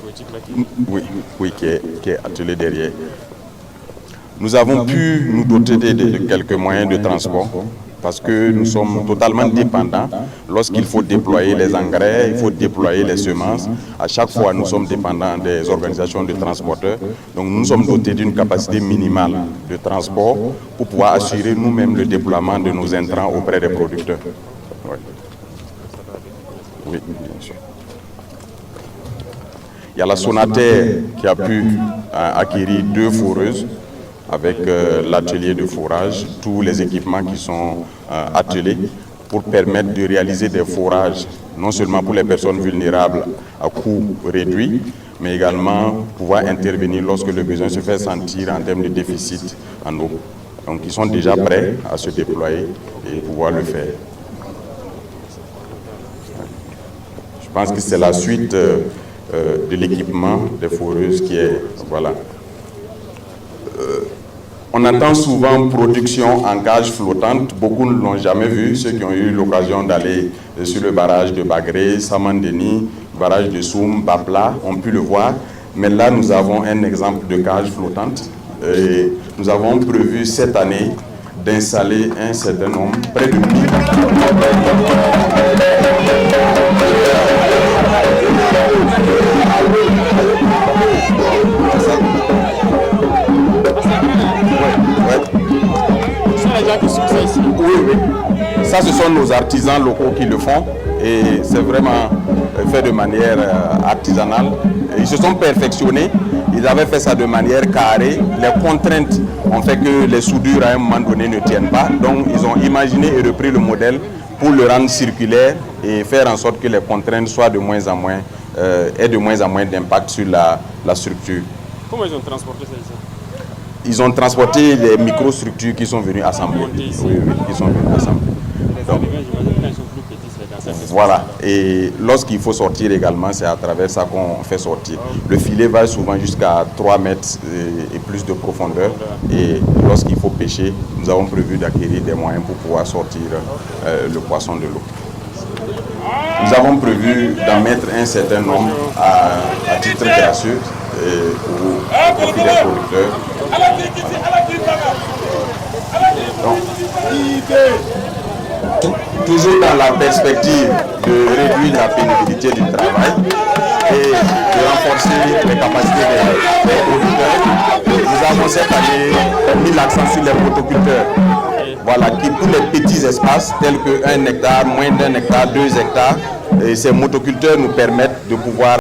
dispositif-là Oui, qui est attelé derrière. Nous avons pu nous doter de quelques moyens de transport parce que nous sommes totalement dépendants. Lorsqu'il faut déployer les engrais, il faut déployer les semences. À chaque fois, nous sommes dépendants des organisations de transporteurs. Donc nous sommes dotés d'une capacité minimale de transport pour pouvoir assurer nous-mêmes le déploiement de nos intrants auprès des producteurs. Oui, bien sûr. Il y a la Sonater qui a pu acquérir 2 foreuses avec l'atelier de forage, tous les équipements qui sont attelés pour permettre de réaliser des forages, non seulement pour les personnes vulnérables à coût réduit, mais également pouvoir intervenir lorsque le besoin se fait sentir en termes de déficit en eau. Donc ils sont déjà prêts à se déployer et pouvoir le faire. Je pense que c'est la suite de l'équipement des foreuses qui est... Voilà. On entend souvent production en cage flottante. Beaucoup ne l'ont jamais vu. Ceux qui ont eu l'occasion d'aller sur le barrage de Bagré, Samandeni, barrage de Soum, Bapla, ont pu le voir. Mais là, nous avons un exemple de cage flottante. Et nous avons prévu cette année d'installer un certain nombre, près de 1000. Oui. Ça, ce sont nos artisans locaux qui le font et c'est vraiment fait de manière artisanale. Ils se sont perfectionnés, ils avaient fait ça de manière carrée. Les contraintes ont fait que les soudures à un moment donné ne tiennent pas. Donc, ils ont imaginé et repris le modèle pour le rendre circulaire et faire en sorte que les contraintes soient de moins en moins, aient de moins en moins d'impact sur la structure. Comment ils ont transporté celle-ci? Ils ont transporté les microstructures qui sont venues assembler. Oui, qui sont venues assembler. Donc, voilà. Et lorsqu'il faut sortir également, c'est à travers ça qu'on fait sortir. Le filet va souvent jusqu'à 3 mètres et plus de profondeur. Et lorsqu'il faut pêcher, nous avons prévu d'acquérir des moyens pour pouvoir sortir le poisson de l'eau. Nous avons prévu d'en mettre un certain nombre à titre gracieux au profit des producteurs. Donc, toujours dans la perspective de réduire la pénibilité du travail et de renforcer les capacités des producteurs, nous avons cette année mis l'accent sur les motoculteurs. Voilà, qui pour les petits espaces tels que 1 hectare, moins d'1 hectare, 2 hectares, et ces motoculteurs nous permettent de pouvoir